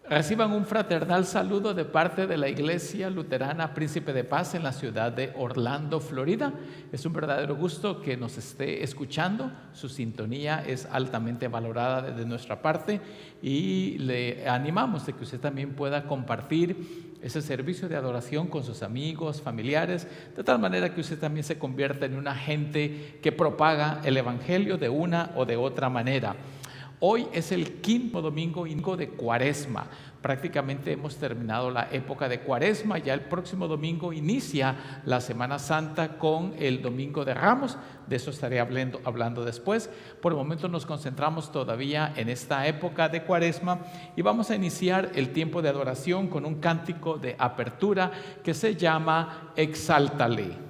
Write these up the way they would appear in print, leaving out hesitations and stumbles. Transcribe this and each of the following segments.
Reciban un fraternal saludo de parte de la Iglesia Luterana Príncipe de Paz en la ciudad de Orlando, Florida. Es un verdadero gusto que nos esté escuchando. Su sintonía es altamente valorada desde nuestra parte y le animamos de que usted también pueda compartir ese servicio de adoración con sus amigos, familiares, de tal manera que usted también se convierta en un agente que propaga el Evangelio de una o de otra manera. Hoy es el quinto domingo de Cuaresma. Prácticamente hemos terminado la época de Cuaresma. Ya el próximo domingo inicia la Semana Santa con el Domingo de Ramos. De eso estaré hablando después. Por el momento nos concentramos todavía en esta época de Cuaresma y vamos a iniciar el tiempo de adoración con un cántico de apertura que se llama Exáltale.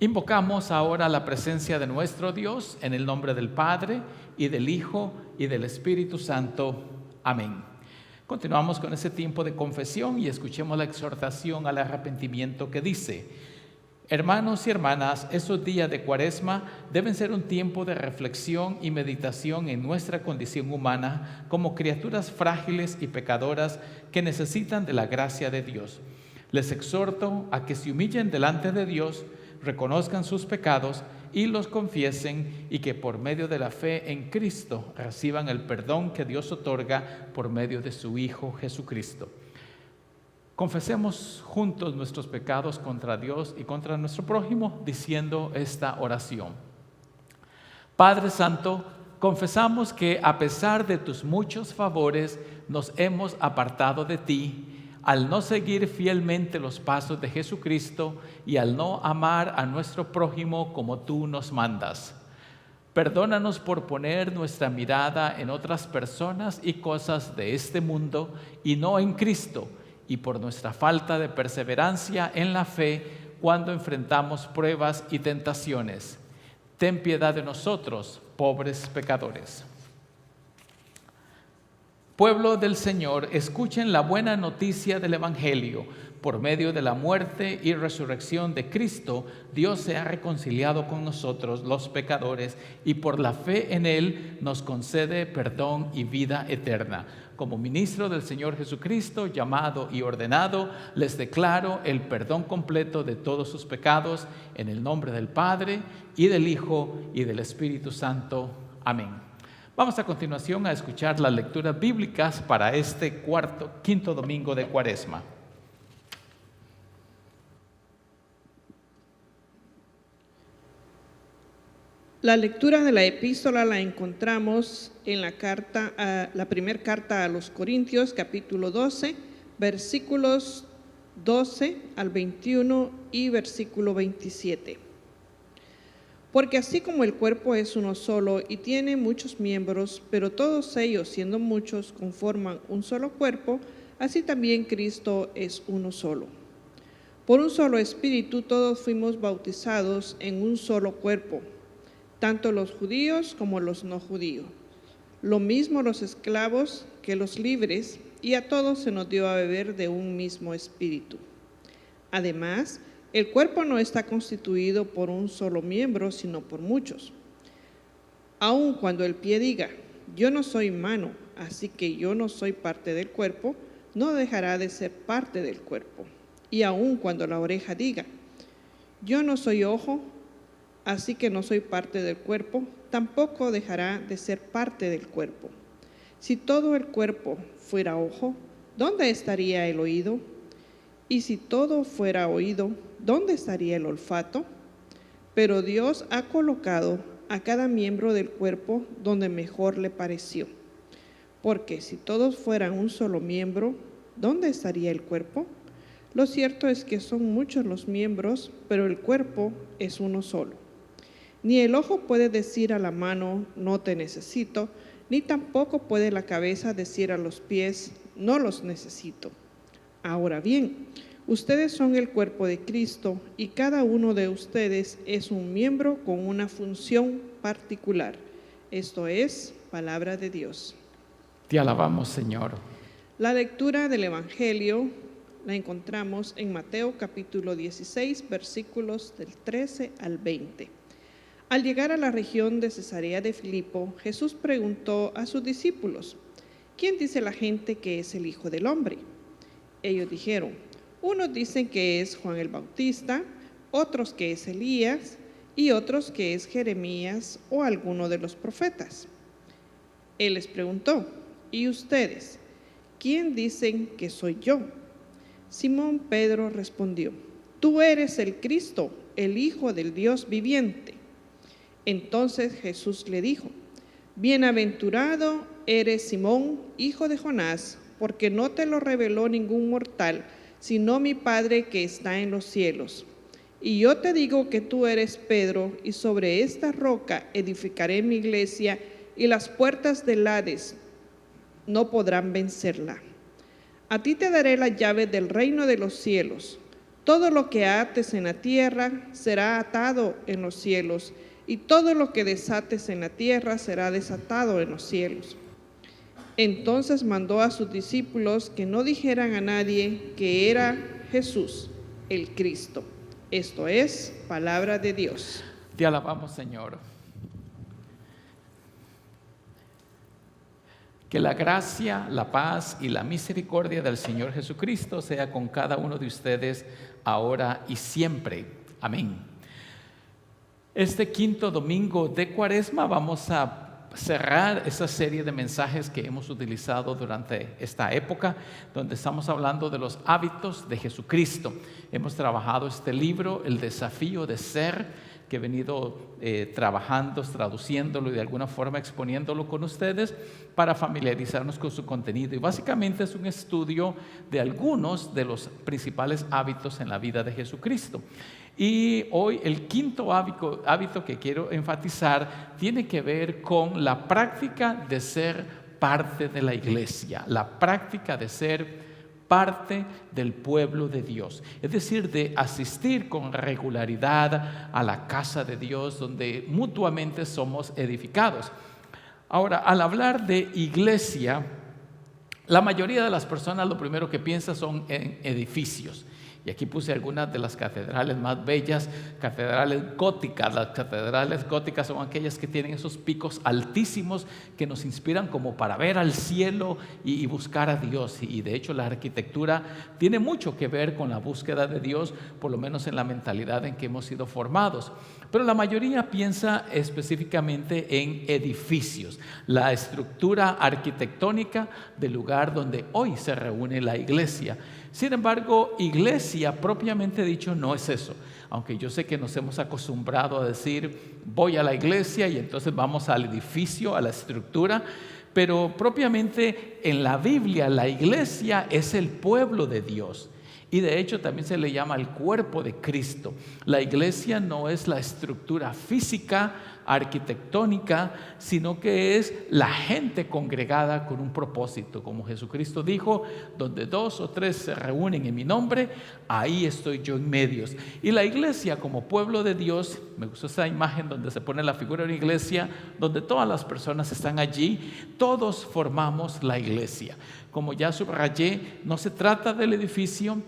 Invocamos ahora la presencia de nuestro Dios en el nombre del Padre y del Hijo y del Espíritu Santo. Amén. Continuamos con ese tiempo de confesión y escuchemos la exhortación al arrepentimiento que dice: hermanos y hermanas, esos días de Cuaresma deben ser un tiempo de reflexión y meditación en nuestra condición humana como criaturas frágiles y pecadoras que necesitan de la gracia de Dios. Les exhorto a que se humillen delante de Dios, reconozcan sus pecados y los confiesen, y que por medio de la fe en Cristo reciban el perdón que Dios otorga por medio de su Hijo Jesucristo. Confesemos juntos nuestros pecados contra Dios y contra nuestro prójimo diciendo esta oración. Padre Santo, confesamos que a pesar de tus muchos favores nos hemos apartado de ti al no seguir fielmente los pasos de Jesucristo y al no amar a nuestro prójimo como tú nos mandas. Perdónanos por poner nuestra mirada en otras personas y cosas de este mundo y no en Cristo, y por nuestra falta de perseverancia en la fe cuando enfrentamos pruebas y tentaciones. Ten piedad de nosotros, pobres pecadores. Pueblo del Señor, escuchen la buena noticia del Evangelio. Por medio de la muerte y resurrección de Cristo, Dios se ha reconciliado con nosotros, los pecadores, y por la fe en Él nos concede perdón y vida eterna. Como ministro del Señor Jesucristo, llamado y ordenado, les declaro el perdón completo de todos sus pecados, en el nombre del Padre, y del Hijo, y del Espíritu Santo. Amén. Vamos a continuación a escuchar las lecturas bíblicas para este quinto domingo de Cuaresma. La lectura de la epístola la encontramos en la primera carta a los Corintios, capítulo 12, versículos 12 al 21 y versículo 27. Porque así como el cuerpo es uno solo y tiene muchos miembros, pero todos ellos, siendo muchos, conforman un solo cuerpo, así también Cristo es uno solo. Por un solo espíritu todos fuimos bautizados en un solo cuerpo, tanto los judíos como los no judíos. Lo mismo los esclavos que los libres, y a todos se nos dio a beber de un mismo espíritu. Además, el cuerpo no está constituido por un solo miembro, sino por muchos. Aun cuando el pie diga, yo no soy mano, así que yo no soy parte del cuerpo, no dejará de ser parte del cuerpo. Y aun cuando la oreja diga, yo no soy ojo, así que no soy parte del cuerpo, tampoco dejará de ser parte del cuerpo. Si todo el cuerpo fuera ojo, ¿dónde estaría el oído? Y si todo fuera oído, ¿dónde estaría el olfato? Pero Dios ha colocado a cada miembro del cuerpo donde mejor le pareció. Porque si todos fueran un solo miembro, ¿dónde estaría el cuerpo? Lo cierto es que son muchos los miembros, pero el cuerpo es uno solo. Ni el ojo puede decir a la mano, no te necesito, ni tampoco puede la cabeza decir a los pies, no los necesito. Ahora bien, ustedes son el cuerpo de Cristo y cada uno de ustedes es un miembro con una función particular. Esto es palabra de Dios. Te alabamos, Señor. La lectura del Evangelio la encontramos en Mateo capítulo 16, versículos del 13 al 20. Al llegar a la región de Cesarea de Filipo, Jesús preguntó a sus discípulos, ¿quién dice la gente que es el Hijo del Hombre? Ellos dijeron, unos dicen que es Juan el Bautista, otros que es Elías y otros que es Jeremías o alguno de los profetas. Él les preguntó, ¿y ustedes? ¿Quién dicen que soy yo? Simón Pedro respondió, tú eres el Cristo, el Hijo del Dios viviente. Entonces Jesús le dijo, bienaventurado eres Simón, hijo de Jonás, porque no te lo reveló ningún mortal, sino mi Padre que está en los cielos. Y yo te digo que tú eres Pedro, y sobre esta roca edificaré mi iglesia, y las puertas del Hades no podrán vencerla. A ti te daré la llave del reino de los cielos. Todo lo que ates en la tierra será atado en los cielos, y todo lo que desates en la tierra será desatado en los cielos. Entonces mandó a sus discípulos que no dijeran a nadie que era Jesús, el Cristo. Esto es palabra de Dios. Te alabamos, Señor. Que la gracia, la paz y la misericordia del Señor Jesucristo sea con cada uno de ustedes ahora y siempre. Amén. Este quinto domingo de Cuaresma vamos a cerrar esa serie de mensajes que hemos utilizado durante esta época, donde estamos hablando de los hábitos de Jesucristo. Hemos trabajado este libro, El desafío de ser, que he venido trabajando, traduciéndolo y de alguna forma exponiéndolo con ustedes para familiarizarnos con su contenido. Y básicamente es un estudio de algunos de los principales hábitos en la vida de Jesucristo. Y hoy el quinto hábito que quiero enfatizar tiene que ver con la práctica de ser parte de la iglesia, la práctica de ser parte del pueblo de Dios, es decir, de asistir con regularidad a la casa de Dios donde mutuamente somos edificados. Ahora, al hablar de iglesia, la mayoría de las personas lo primero que piensa son en edificios. Y aquí puse algunas de las catedrales más bellas, catedrales góticas. Las catedrales góticas son aquellas que tienen esos picos altísimos que nos inspiran como para ver al cielo y buscar a Dios. Y de hecho la arquitectura tiene mucho que ver con la búsqueda de Dios, por lo menos en la mentalidad en que hemos sido formados. Pero la mayoría piensa específicamente en edificios, la estructura arquitectónica del lugar donde hoy se reúne la iglesia. Sin embargo, iglesia propiamente dicho no es eso. Aunque yo sé que nos hemos acostumbrado a decir voy a la iglesia y entonces vamos al edificio, a la estructura, pero propiamente en la Biblia la iglesia es el pueblo de Dios. Y de hecho también se le llama el cuerpo de Cristo. La iglesia no es la estructura física, arquitectónica, sino que es la gente congregada con un propósito. Como Jesucristo dijo, donde 2 o 3 se reúnen en mi nombre, ahí estoy yo en medios. Y la iglesia como pueblo de Dios, me gustó esa imagen donde se pone la figura de una iglesia, donde todas las personas están allí, todos formamos la iglesia. Como ya subrayé, no se trata del edificio,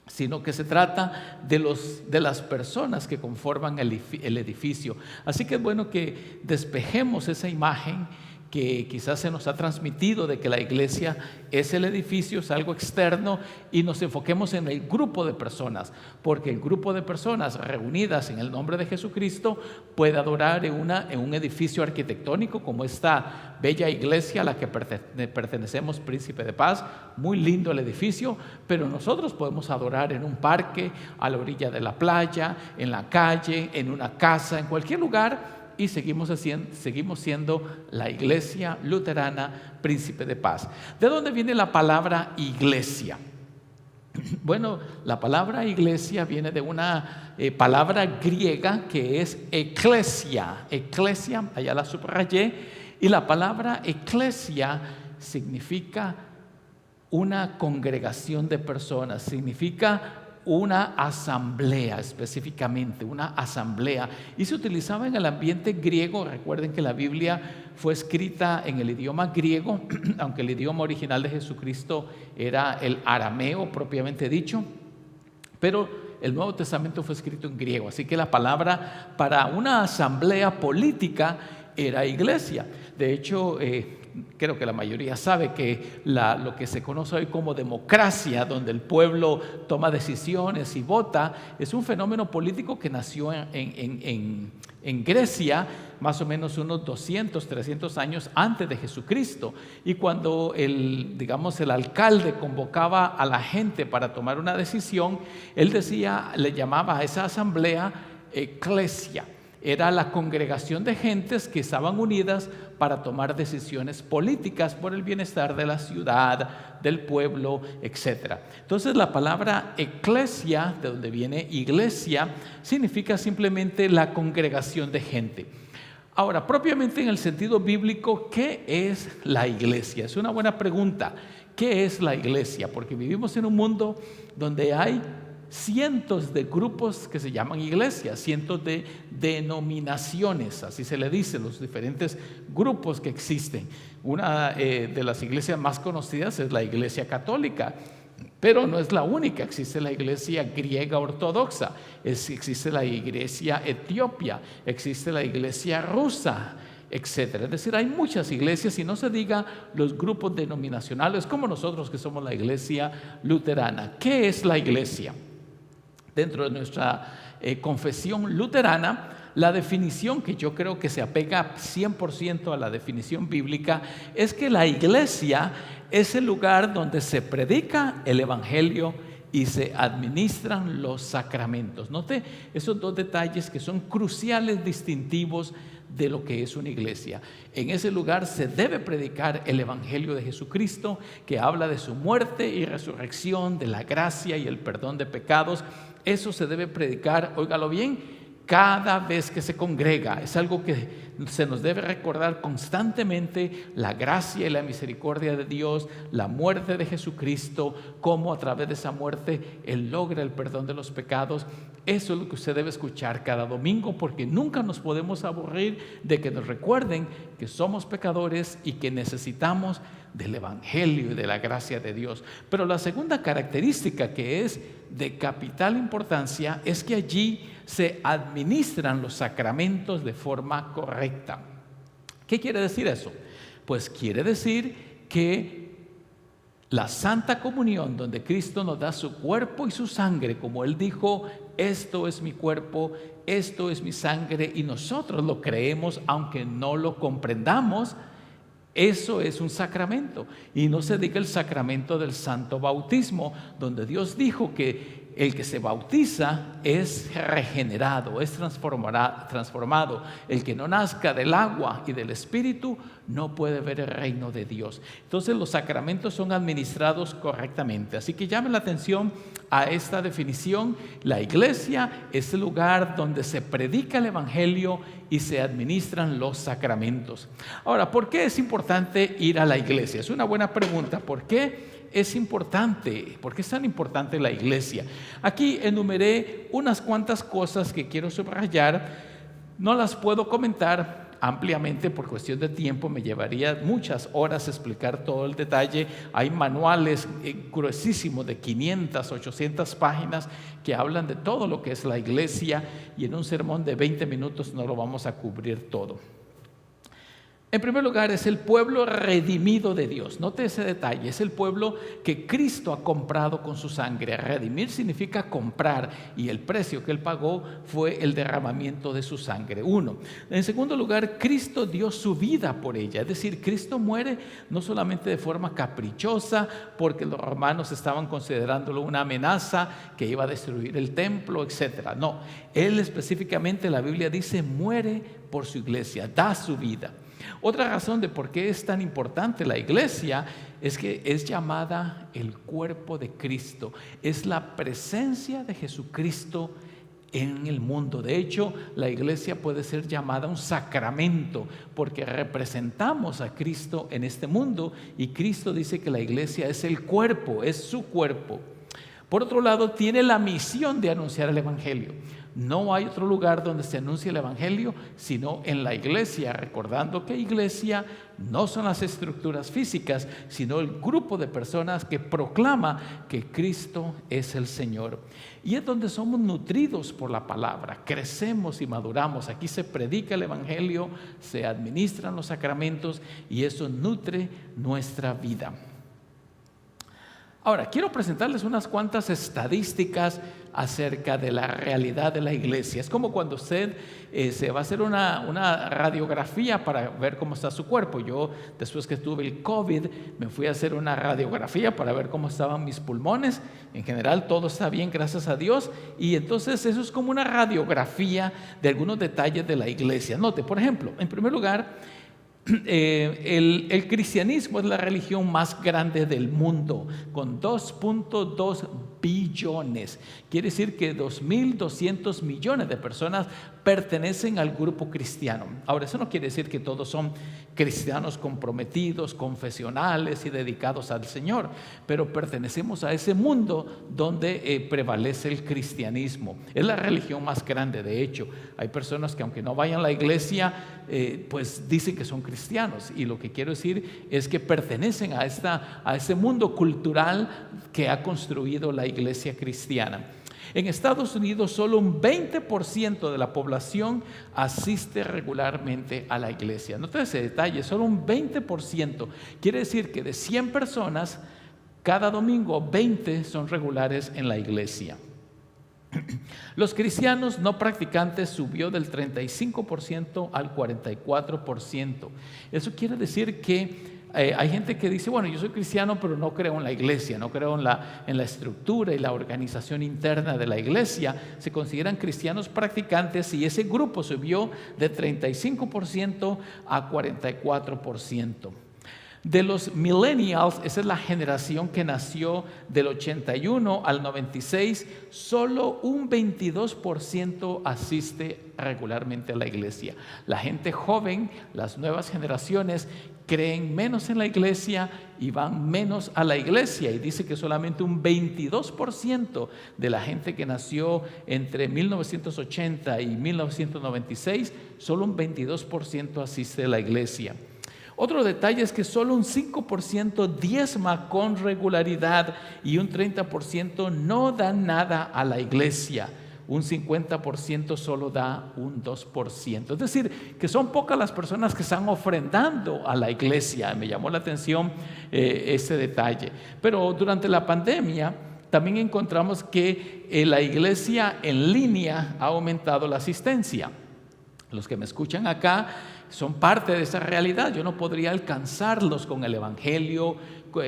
sino que se trata de las personas que conforman el edificio. Así que es bueno que despejemos esa imagen que quizás se nos ha transmitido de que la iglesia es el edificio, es algo externo, y nos enfoquemos en el grupo de personas, porque el grupo de personas reunidas en el nombre de Jesucristo puede adorar en un edificio arquitectónico como esta bella iglesia a la que pertenecemos, Príncipe de Paz. Muy lindo el edificio, pero nosotros podemos adorar en un parque, a la orilla de la playa, en la calle, en una casa, en cualquier lugar, y seguimos siendo la iglesia luterana Príncipe de Paz. ¿De dónde viene la palabra iglesia? Bueno, la palabra iglesia viene de una palabra griega que es eclesia. Eclesia, allá la subrayé, y la palabra eclesia significa una congregación de personas, significa una asamblea, específicamente una asamblea, y se utilizaba en el ambiente griego. Recuerden que la Biblia fue escrita en el idioma griego, aunque el idioma original de Jesucristo era el arameo propiamente dicho, pero el Nuevo Testamento fue escrito en griego, así que la palabra para una asamblea política era iglesia. De hecho, creo que la mayoría sabe que lo que se conoce hoy como democracia, donde el pueblo toma decisiones y vota, es un fenómeno político que nació en Grecia, más o menos unos 200, 300 años antes de Jesucristo. Y cuando el alcalde convocaba a la gente para tomar una decisión, él le llamaba a esa asamblea eclesia. Era la congregación de gentes que estaban unidas para tomar decisiones políticas por el bienestar de la ciudad, del pueblo, etc. Entonces la palabra eclesia, de donde viene iglesia, significa simplemente la congregación de gente. Ahora, propiamente en el sentido bíblico, ¿qué es la iglesia? Es una buena pregunta. ¿Qué es la iglesia? Porque vivimos en un mundo donde hay cientos de grupos que se llaman iglesias, cientos de denominaciones, así se le dice, los diferentes grupos que existen. Una de las iglesias más conocidas es la Iglesia Católica, pero no es la única. Existe la Iglesia Griega Ortodoxa, existe la Iglesia Etiopía, existe la Iglesia Rusa, etcétera. Es decir, hay muchas iglesias, y no se diga los grupos denominacionales como nosotros que somos la Iglesia Luterana. ¿Qué es la iglesia? Dentro de nuestra confesión luterana, la definición, que yo creo que se apega 100% a la definición bíblica, es que la iglesia es el lugar donde se predica el evangelio y se administran los sacramentos. Note esos dos detalles que son cruciales, distintivos de lo que es una iglesia. En ese lugar se debe predicar el evangelio de Jesucristo, que habla de su muerte y resurrección, de la gracia y el perdón de pecados. Eso se debe predicar, óigalo bien, cada vez que se congrega. Es algo que se nos debe recordar constantemente la gracia y la misericordia de Dios, la muerte de Jesucristo, cómo a través de esa muerte Él logra el perdón de los pecados. Eso es lo que usted debe escuchar cada domingo, porque nunca nos podemos aburrir de que nos recuerden que somos pecadores y que necesitamos del Evangelio y de la gracia de Dios. Pero la segunda característica, que es de capital importancia, es que allí se administran los sacramentos de forma correcta. ¿Qué quiere decir eso? Pues quiere decir que la Santa Comunión, donde Cristo nos da su cuerpo y su sangre, como Él dijo, esto es mi cuerpo, esto es mi sangre, y nosotros lo creemos aunque no lo comprendamos, eso es un sacramento. Y no se diga el sacramento del santo bautismo, donde Dios dijo que el que se bautiza es regenerado, es transformado. El que no nazca del agua y del Espíritu no puede ver el reino de Dios. Entonces los sacramentos son administrados correctamente. Así que llame la atención a esta definición. La iglesia es el lugar donde se predica el Evangelio y se administran los sacramentos. Ahora, ¿por qué es importante ir a la iglesia? Es una buena pregunta. ¿Por qué es importante? ¿Por qué es tan importante la iglesia? Aquí enumeré unas cuantas cosas que quiero subrayar. No las puedo comentar ampliamente por cuestión de tiempo, me llevaría muchas horas explicar todo el detalle. Hay manuales gruesísimos de 500, 800 páginas que hablan de todo lo que es la iglesia, y en un sermón de 20 minutos no lo vamos a cubrir todo. En primer lugar, es el pueblo redimido de Dios. Note ese detalle, es el pueblo que Cristo ha comprado con su sangre. Redimir significa comprar, y el precio que Él pagó fue el derramamiento de su sangre. Uno. En segundo lugar, Cristo dio su vida por ella. Es decir, Cristo muere no solamente de forma caprichosa, porque los romanos estaban considerándolo una amenaza que iba a destruir el templo, etc. No, Él específicamente, la Biblia dice, muere por su iglesia, da su vida. Otra razón de por qué es tan importante la iglesia es que es llamada el cuerpo de Cristo. Es la presencia de Jesucristo en el mundo. De hecho, la iglesia puede ser llamada un sacramento porque representamos a Cristo en este mundo, y Cristo dice que la iglesia es el cuerpo, es su cuerpo. Por otro lado, tiene la misión de anunciar el Evangelio. No hay otro lugar donde se anuncie el Evangelio sino en la iglesia, recordando que iglesia no son las estructuras físicas, sino el grupo de personas que proclama que Cristo es el Señor. Y es donde somos nutridos por la palabra, crecemos y maduramos. Aquí se predica el Evangelio, se administran los sacramentos, y eso nutre nuestra vida. Ahora, quiero presentarles unas cuantas estadísticas acerca de la realidad de la iglesia. Es como cuando usted se va a hacer una radiografía para ver cómo está su cuerpo. Yo, después que tuve el COVID, me fui a hacer una radiografía para ver cómo estaban mis pulmones. En general, todo está bien, gracias a Dios. Y entonces eso es como una radiografía de algunos detalles de la iglesia. Note, por ejemplo, en primer lugar, el cristianismo es la religión más grande del mundo, con 2.2 billones. Quiere decir que 2.200 millones de personas pertenecen al grupo cristiano. Ahora, eso no quiere decir que todos son cristianos comprometidos, confesionales y dedicados al Señor, pero pertenecemos a ese mundo donde prevalece el cristianismo. Es la religión más grande. De hecho, hay personas que, aunque no vayan a la iglesia, pues dicen que son cristianos, y lo que quiero decir es que pertenecen a ese mundo cultural que ha construido la iglesia cristiana. En Estados Unidos, solo un 20% de la población asiste regularmente a la iglesia. Nota ese detalle, solo un 20%. Quiere decir que de 100 personas, cada domingo 20 son regulares en la iglesia. Los cristianos no practicantes subió del 35% al 44%. Eso quiere decir que hay gente que dice, bueno, yo soy cristiano, pero no creo en la iglesia, no creo en la estructura y la organización interna de la iglesia. Se consideran cristianos practicantes, y ese grupo subió de 35% a 44%. De los millennials, esa es la generación que nació del 81 al 96, solo un 22% asiste regularmente a la iglesia. La gente joven, las nuevas generaciones, creen menos en la iglesia y van menos a la iglesia. Y dice que solamente un 22% de la gente que nació entre 1980 y 1996, solo un 22% asiste a la iglesia. Otro detalle es que solo un 5% diezma con regularidad y un 30% no da nada a la iglesia. Un 50% solo da un 2%. Es decir, que son pocas las personas que están ofrendando a la iglesia. Me llamó la atención ese detalle. Pero durante la pandemia también encontramos que la iglesia en línea ha aumentado la asistencia. Los que me escuchan acá son parte de esa realidad. Yo no podría alcanzarlos con el evangelio,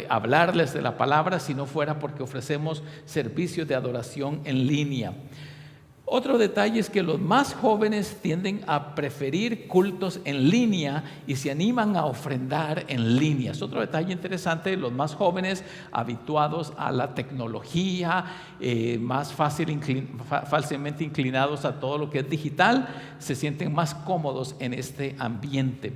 hablarles de la palabra, si no fuera porque ofrecemos servicios de adoración en línea. Otro detalle es que los más jóvenes tienden a preferir cultos en línea y se animan a ofrendar en línea. Es otro detalle interesante, los más jóvenes habituados a la tecnología, más fácilmente inclinados a todo lo que es digital, se sienten más cómodos en este ambiente.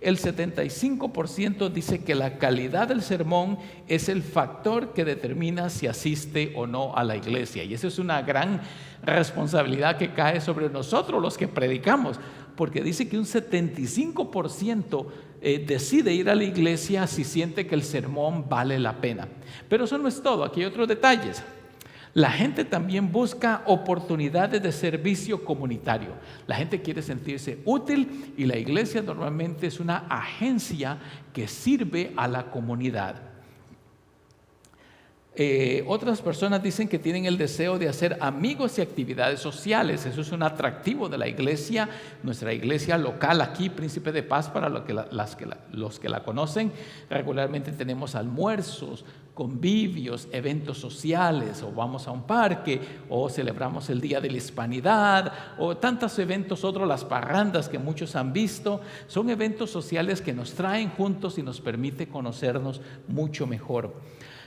El 75% dice que la calidad del sermón es el factor que determina si asiste o no a la iglesia. Y eso es una gran responsabilidad que cae sobre nosotros los que predicamos, porque dice que un 75% decide ir a la iglesia si siente que el sermón vale la pena. Pero eso no es todo, aquí hay otros detalles. La gente también busca oportunidades de servicio comunitario. La gente quiere sentirse útil y la iglesia normalmente es una agencia que sirve a la comunidad. Otras personas dicen que tienen el deseo de hacer amigos y actividades sociales. Eso es un atractivo de la iglesia. Nuestra iglesia local aquí, Príncipe de Paz, para los que la conocen, regularmente tenemos almuerzos, convivios, eventos sociales, o vamos a un parque, o celebramos el Día de la Hispanidad, o tantos eventos otros, las parrandas que muchos han visto. Son eventos sociales que nos traen juntos y nos permite conocernos mucho mejor.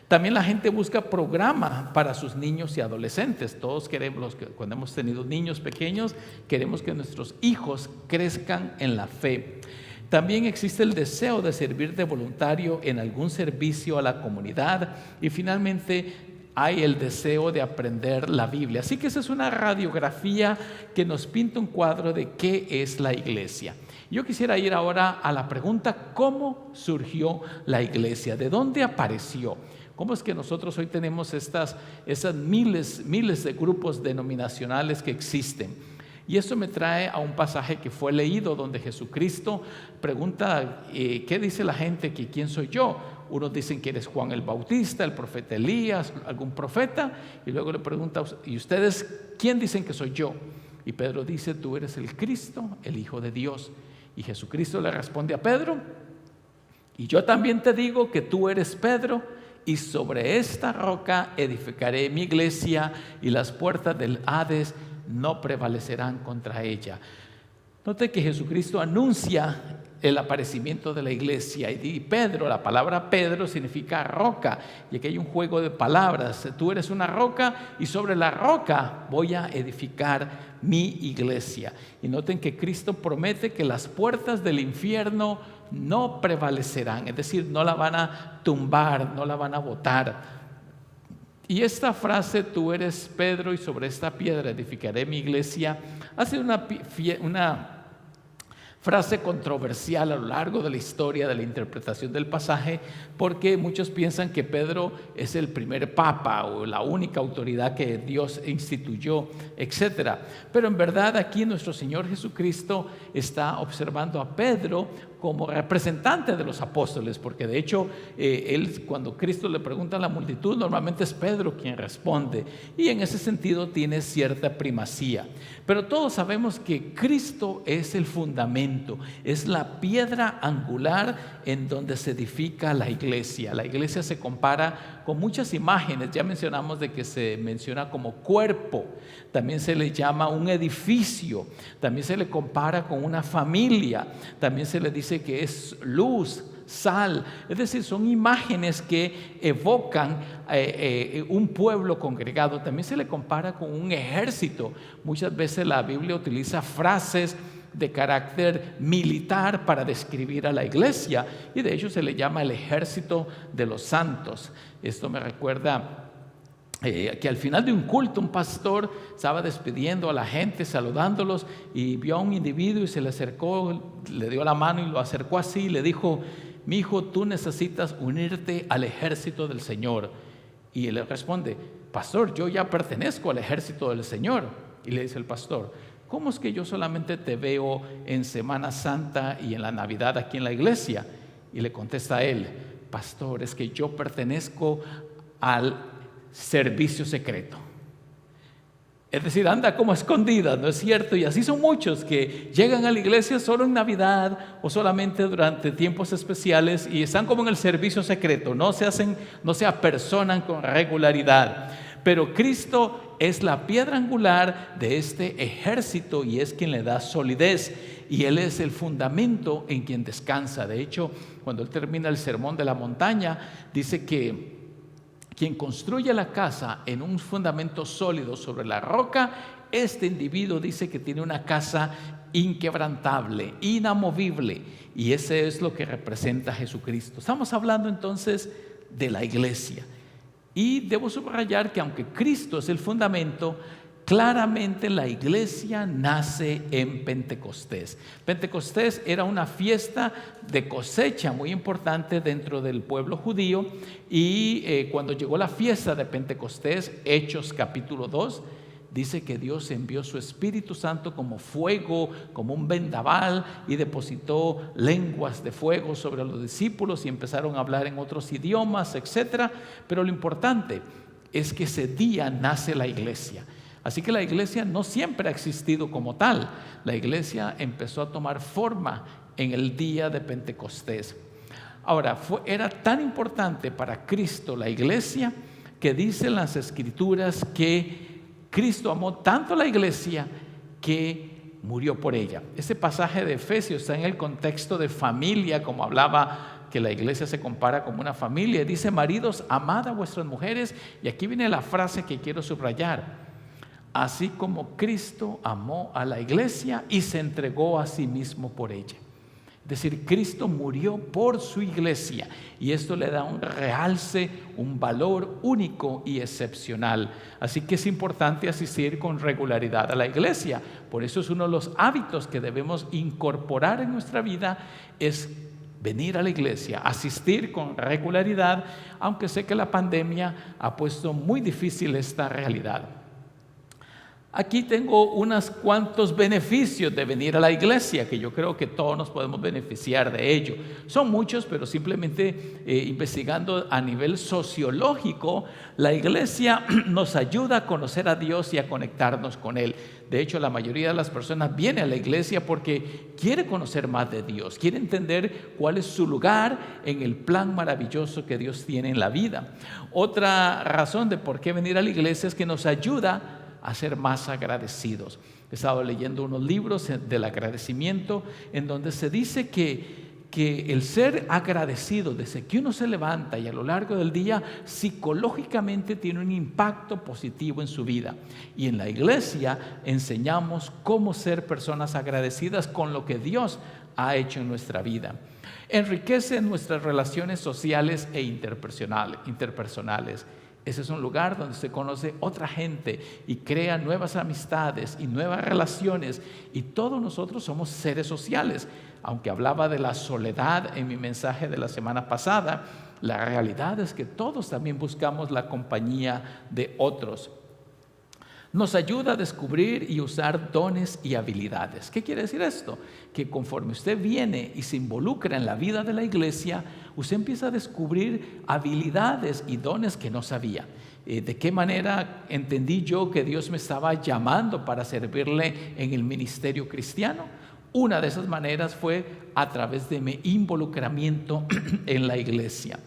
También la gente busca programa para sus niños y adolescentes. Todos queremos, cuando hemos tenido niños pequeños, queremos que nuestros hijos crezcan en la fe. También existe el deseo de servir de voluntario en algún servicio a la comunidad. Y finalmente hay el deseo de aprender la Biblia. Así que esa es una radiografía que nos pinta un cuadro de qué es la iglesia. Yo quisiera ir ahora a la pregunta: ¿cómo surgió la iglesia? ¿De dónde apareció? ¿Cómo es que nosotros hoy tenemos esas miles de grupos denominacionales que existen? Y esto me trae a un pasaje que fue leído donde Jesucristo pregunta, ¿qué dice la gente que quién soy yo? Unos dicen que eres Juan el Bautista, el profeta Elías, algún profeta, y luego le pregunta, ¿y ustedes quién dicen que soy yo? Y Pedro dice, tú eres el Cristo, el Hijo de Dios. Y Jesucristo le responde a Pedro, y yo también te digo que tú eres Pedro, y sobre esta roca edificaré mi iglesia, y las puertas del Hades no prevalecerán contra ella. Note que Jesucristo anuncia el aparecimiento de la iglesia, y Pedro, la palabra Pedro significa roca, y aquí hay un juego de palabras. Tú eres una roca y sobre la roca voy a edificar mi iglesia. Y noten que Cristo promete que las puertas del infierno no prevalecerán, es decir, no la van a tumbar, no la van a botar. Y esta frase, tú eres Pedro y sobre esta piedra edificaré mi iglesia, hace una frase controversial a lo largo de la historia de la interpretación del pasaje, porque muchos piensan que Pedro es el primer papa o la única autoridad que Dios instituyó, etc. Pero en verdad aquí nuestro Señor Jesucristo está observando a Pedro como representante de los apóstoles, porque de hecho cuando Cristo le pregunta a la multitud, normalmente es Pedro quien responde, y en ese sentido tiene cierta primacía. Pero todos sabemos que Cristo es el fundamento, es la piedra angular en donde se edifica la iglesia. La iglesia se compara con muchas imágenes, ya mencionamos de que se menciona como cuerpo, también se le llama un edificio, también se le compara con una familia, también se le dice que es luz, sal. Es decir, son imágenes que evocan un pueblo congregado. También se le compara con un ejército. Muchas veces la Biblia utiliza frases de carácter militar para describir a la iglesia, y de hecho se le llama el ejército de los santos. Esto me recuerda que al final de un culto un pastor estaba despidiendo a la gente, saludándolos, y vio a un individuo y se le acercó, le dio la mano y lo acercó así y le dijo: mi hijo, tú necesitas unirte al ejército del Señor. Y él le responde: pastor, yo ya pertenezco al ejército del Señor. Y le dice el pastor: ¿cómo es que yo solamente te veo en Semana Santa y en la Navidad aquí en la iglesia? Y le contesta a él: pastor, es que yo pertenezco al servicio secreto. Es decir, anda como escondida, ¿no es cierto? Y así son muchos que llegan a la iglesia solo en Navidad o solamente durante tiempos especiales y están como en el servicio secreto, no se apersonan con regularidad. Pero Cristo es la piedra angular de este ejército y es quien le da solidez, y Él es el fundamento en quien descansa. De hecho, cuando Él termina el sermón de la montaña, dice que quien construye la casa en un fundamento sólido sobre la roca, este individuo dice que tiene una casa inquebrantable, inamovible, y ese es lo que representa Jesucristo. Estamos hablando entonces de la iglesia, y debo subrayar que aunque Cristo es el fundamento, claramente la iglesia nace en Pentecostés. Pentecostés era una fiesta de cosecha muy importante dentro del pueblo judío, y cuando llegó la fiesta de Pentecostés, Hechos capítulo 2, dice que Dios envió su Espíritu Santo como fuego, como un vendaval, y depositó lenguas de fuego sobre los discípulos y empezaron a hablar en otros idiomas, etc. Pero lo importante es que ese día nace la iglesia. Así que la iglesia no siempre ha existido como tal. La iglesia empezó a tomar forma en el día de Pentecostés. Ahora, era tan importante para Cristo la iglesia que dicen las Escrituras que Cristo amó tanto a la iglesia que murió por ella. Ese pasaje de Efesios está en el contexto de familia, como hablaba, que la iglesia se compara como una familia. Dice: maridos, amad a vuestras mujeres. Y aquí viene la frase que quiero subrayar: así como Cristo amó a la iglesia y se entregó a sí mismo por ella. Es decir, Cristo murió por su iglesia, y esto le da un realce, un valor único y excepcional. Así que es importante asistir con regularidad a la iglesia. Por eso es uno de los hábitos que debemos incorporar en nuestra vida, es venir a la iglesia, asistir con regularidad, aunque sé que la pandemia ha puesto muy difícil esta realidad. Aquí tengo unos cuantos beneficios de venir a la iglesia, que yo creo que todos nos podemos beneficiar de ello. Son muchos, pero simplemente investigando a nivel sociológico, la iglesia nos ayuda a conocer a Dios y a conectarnos con Él. De hecho, la mayoría de las personas viene a la iglesia porque quiere conocer más de Dios, quiere entender cuál es su lugar en el plan maravilloso que Dios tiene en la vida. Otra razón de por qué venir a la iglesia es que nos ayuda a ser más agradecidos. He estado leyendo unos libros del agradecimiento en donde se dice que el ser agradecido desde que uno se levanta y a lo largo del día psicológicamente tiene un impacto positivo en su vida. Y en la iglesia enseñamos cómo ser personas agradecidas con lo que Dios ha hecho en nuestra vida. Enriquece nuestras relaciones sociales e interpersonales. Ese es un lugar donde se conoce otra gente y crea nuevas amistades y nuevas relaciones, y todos nosotros somos seres sociales. Aunque hablaba de la soledad en mi mensaje de la semana pasada, la realidad es que todos también buscamos la compañía de otros. Nos ayuda a descubrir y usar dones y habilidades. ¿Qué quiere decir esto? Que conforme usted viene y se involucra en la vida de la iglesia, usted empieza a descubrir habilidades y dones que no sabía. ¿De qué manera entendí yo que Dios me estaba llamando para servirle en el ministerio cristiano? Una de esas maneras fue a través de mi involucramiento en la iglesia.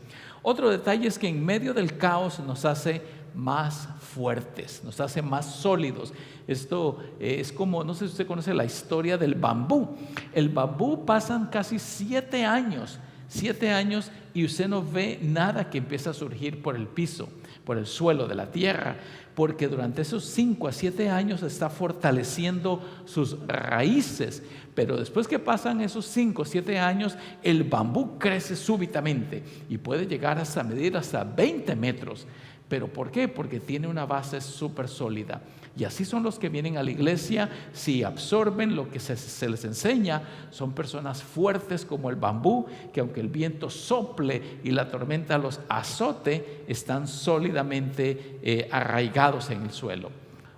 Otro detalle es que en medio del caos nos hace más fuertes, nos hace más sólidos. Esto es como, no sé si usted conoce la historia del bambú. El bambú pasan casi 7 años 7 años y usted no ve nada que empieza a surgir por el piso, por el suelo de la tierra, porque durante esos 5 a 7 años está fortaleciendo sus raíces. Pero después que pasan esos 5 o 7 años, el bambú crece súbitamente y puede llegar hasta medir hasta 20 metros. ¿Pero por qué? Porque tiene una base súper sólida. Y así son los que vienen a la iglesia. Si absorben lo que se les enseña, son personas fuertes como el bambú, que aunque el viento sople y la tormenta los azote, están sólidamente arraigados en el suelo.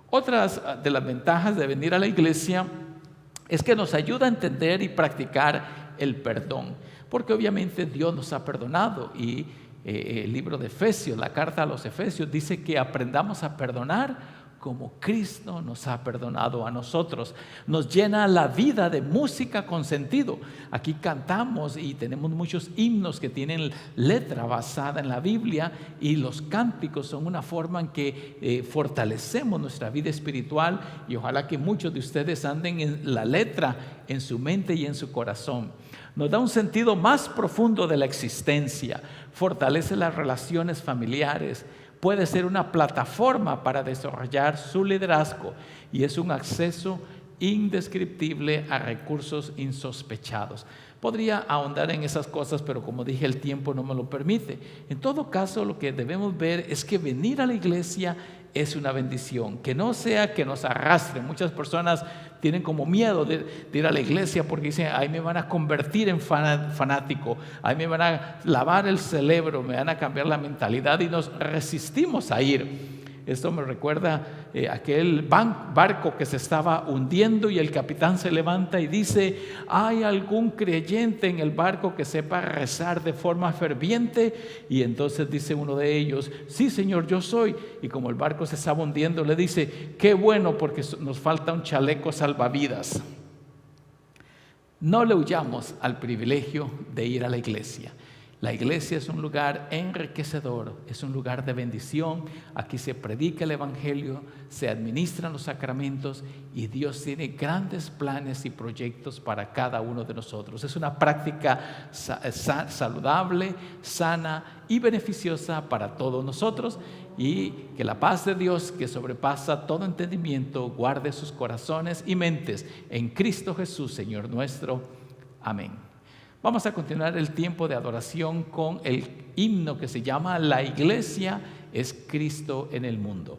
Otras de las ventajas de venir a la iglesia es que nos ayuda a entender y practicar el perdón, porque obviamente Dios nos ha perdonado. Y el libro de Efesios, la carta a los Efesios, dice que aprendamos a perdonar como Cristo nos ha perdonado a nosotros. Nos llena la vida de música con sentido. Aquí cantamos y tenemos muchos himnos que tienen letra basada en la Biblia, y los cánticos son una forma en que fortalecemos nuestra vida espiritual, y ojalá que muchos de ustedes anden en la letra en su mente y en su corazón. Nos da un sentido más profundo de la existencia, fortalece las relaciones familiares, puede ser una plataforma para desarrollar su liderazgo, y es un acceso indescriptible a recursos insospechados. Podría ahondar en esas cosas, pero como dije, el tiempo no me lo permite. En todo caso, lo que debemos ver es que venir a la iglesia es una bendición, que no sea que nos arrastre. Muchas personas tienen como miedo de ir a la iglesia porque dicen: ahí me van a convertir en fanático, ahí me van a lavar el cerebro, me van a cambiar la mentalidad, y nos resistimos a ir. Esto me recuerda aquel barco que se estaba hundiendo, y el capitán se levanta y dice: ¿hay algún creyente en el barco que sepa rezar de forma ferviente? Y entonces dice uno de ellos: sí, señor, yo soy. Y como el barco se estaba hundiendo, le dice: qué bueno, porque nos falta un chaleco salvavidas. No le huyamos al privilegio de ir a la iglesia. La iglesia es un lugar enriquecedor, es un lugar de bendición. Aquí se predica el evangelio, se administran los sacramentos, y Dios tiene grandes planes y proyectos para cada uno de nosotros. Es una práctica saludable, sana y beneficiosa para todos nosotros, y que la paz de Dios, que sobrepasa todo entendimiento, guarde sus corazones y mentes en Cristo Jesús, Señor nuestro. Amén. Vamos a continuar el tiempo de adoración con el himno que se llama La Iglesia es Cristo en el mundo.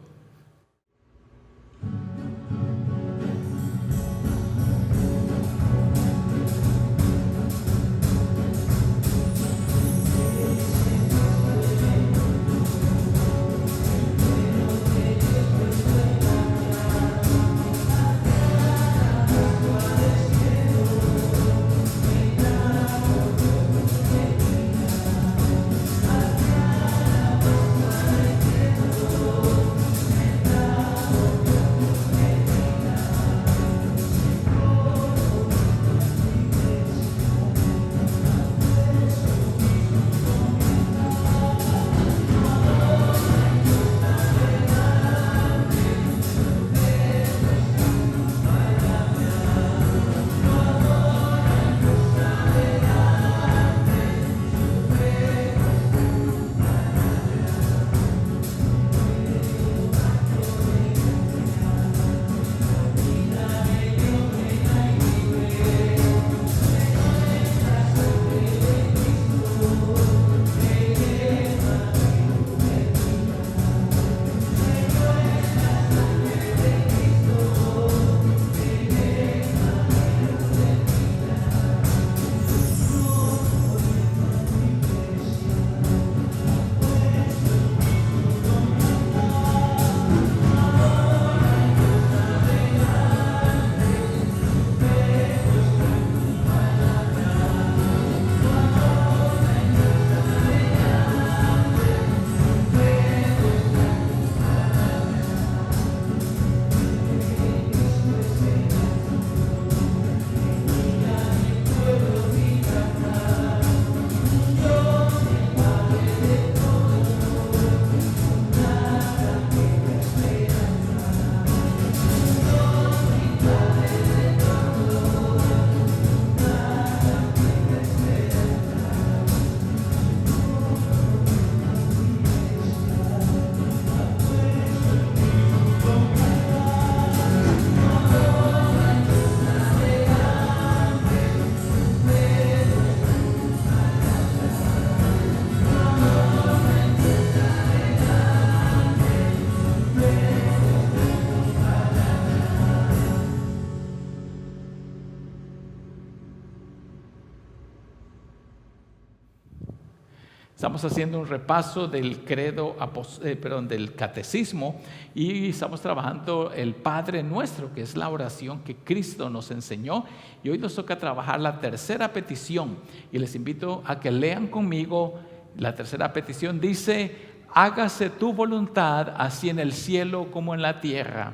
Estamos haciendo un repaso del del catecismo, y estamos trabajando el Padre Nuestro, que es la oración que Cristo nos enseñó, y hoy nos toca trabajar la tercera petición, y les invito a que lean conmigo. La tercera petición dice: hágase tu voluntad así en el cielo como en la tierra.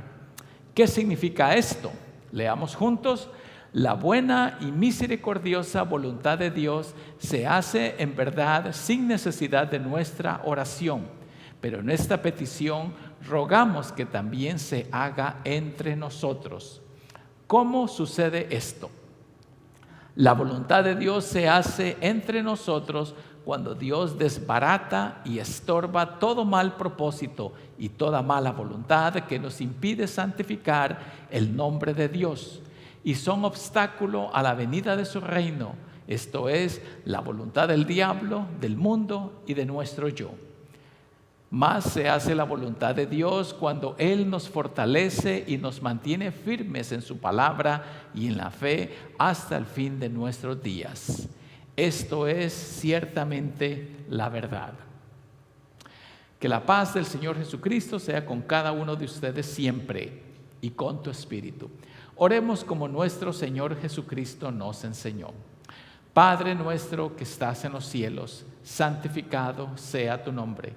¿Qué significa esto? Leamos juntos. La buena y misericordiosa voluntad de Dios se hace en verdad sin necesidad de nuestra oración, pero en esta petición rogamos que también se haga entre nosotros. ¿Cómo sucede esto? La voluntad de Dios se hace entre nosotros cuando Dios desbarata y estorba todo mal propósito y toda mala voluntad que nos impide santificar el nombre de Dios y son obstáculo a la venida de su reino, esto es, la voluntad del diablo, del mundo y de nuestro yo. Más se hace la voluntad de Dios cuando Él nos fortalece y nos mantiene firmes en su palabra y en la fe hasta el fin de nuestros días. Esto es ciertamente la verdad. Que la paz del Señor Jesucristo sea con cada uno de ustedes siempre y con tu espíritu. Oremos como nuestro Señor Jesucristo nos enseñó. Padre nuestro que estás en los cielos, santificado sea tu nombre.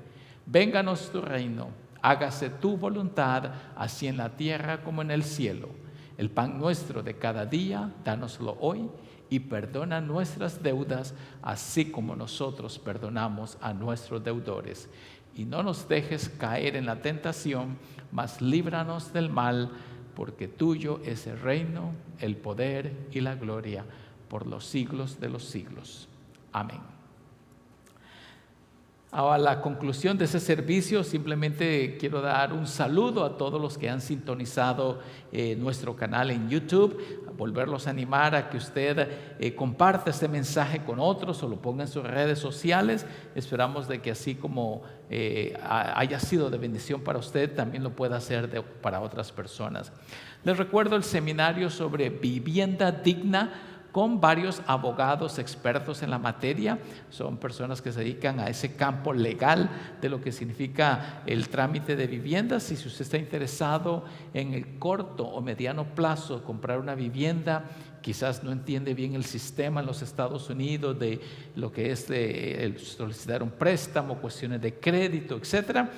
Vénganos tu reino, hágase tu voluntad, así en la tierra como en el cielo. El pan nuestro de cada día, dánoslo hoy, y perdona nuestras deudas, así como nosotros perdonamos a nuestros deudores. Y no nos dejes caer en la tentación, mas líbranos del mal, porque tuyo es el reino, el poder y la gloria por los siglos de los siglos. Amén. A la conclusión de ese servicio, simplemente quiero dar un saludo a todos los que han sintonizado nuestro canal en YouTube, volverlos a animar a que usted comparta este mensaje con otros o lo ponga en sus redes sociales. Esperamos de que así como haya sido de bendición para usted, también lo pueda hacer para otras personas. Les recuerdo el seminario sobre vivienda digna, con varios abogados expertos en la materia. Son personas que se dedican a ese campo legal de lo que significa el trámite de viviendas. Y si usted está interesado en el corto o mediano plazo comprar una vivienda, quizás no entiende bien el sistema en los Estados Unidos de lo que es el solicitar un préstamo, cuestiones de crédito, etcétera.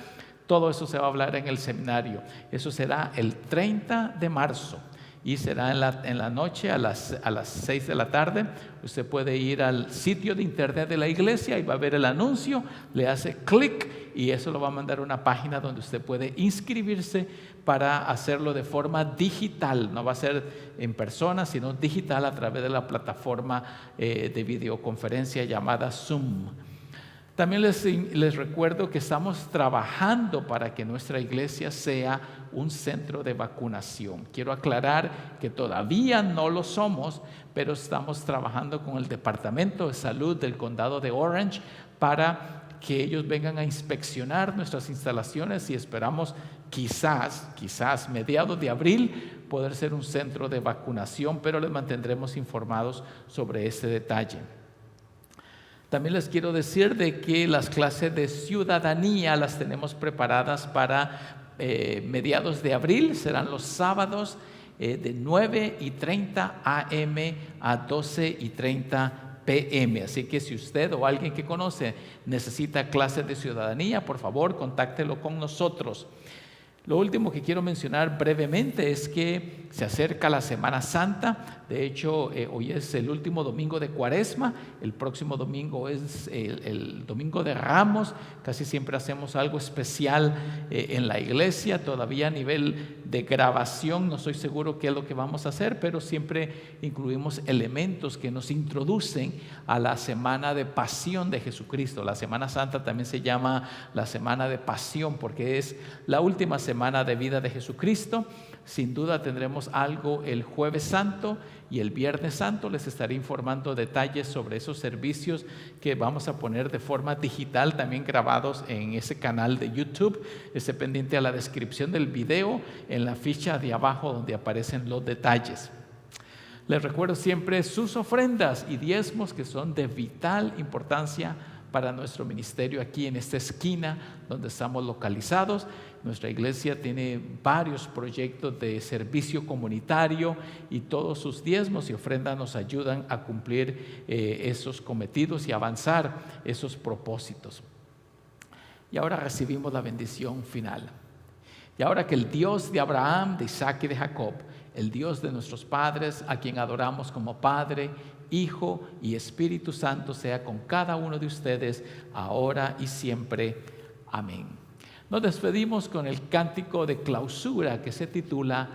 Todo eso se va a hablar en el seminario. Eso será el 30 de marzo. Y será en la noche a las 6 de la tarde. Usted puede ir al sitio de internet de la iglesia y va a ver el anuncio, le hace clic y eso lo va a mandar a una página donde usted puede inscribirse para hacerlo de forma digital. No va a ser en persona, sino digital a través de la plataforma de videoconferencia llamada Zoom. También les recuerdo que estamos trabajando para que nuestra iglesia sea un centro de vacunación. Quiero aclarar que todavía no lo somos, pero estamos trabajando con el Departamento de Salud del Condado de Orange para que ellos vengan a inspeccionar nuestras instalaciones y esperamos quizás mediados de abril poder ser un centro de vacunación, pero les mantendremos informados sobre este detalle. También les quiero decir de que las clases de ciudadanía las tenemos preparadas para mediados de abril. Serán los sábados de 9:30 a.m. a 12:30 p.m. Así que si usted o alguien que conoce necesita clases de ciudadanía, por favor, contáctelo con nosotros. Lo último que quiero mencionar brevemente es que se acerca la Semana Santa. De hecho, hoy es el último domingo de Cuaresma. El próximo domingo es el Domingo de Ramos. Casi siempre hacemos algo especial en la iglesia. Todavía a nivel de grabación no estoy seguro qué es lo que vamos a hacer, pero siempre incluimos elementos que nos introducen a la Semana de Pasión de Jesucristo. La Semana Santa también se llama la Semana de Pasión porque es la última semana de vida de Jesucristo. Sin duda tendremos algo el Jueves Santo y el Viernes Santo. Les estaré informando detalles sobre esos servicios que vamos a poner de forma digital, también grabados en ese canal de YouTube. Esté pendiente a la descripción del video en la ficha de abajo donde aparecen los detalles. Les recuerdo siempre sus ofrendas y diezmos que son de vital importancia para nuestro ministerio aquí en esta esquina donde estamos localizados. Nuestra iglesia tiene varios proyectos de servicio comunitario y todos sus diezmos y ofrendas nos ayudan a cumplir esos cometidos y avanzar esos propósitos. Y ahora recibimos la bendición final. Y ahora que el Dios de Abraham, de Isaac y de Jacob, el Dios de nuestros padres, a quien adoramos como Padre, Hijo y Espíritu Santo, sea con cada uno de ustedes, ahora y siempre. Amén. Nos despedimos con el cántico de clausura que se titula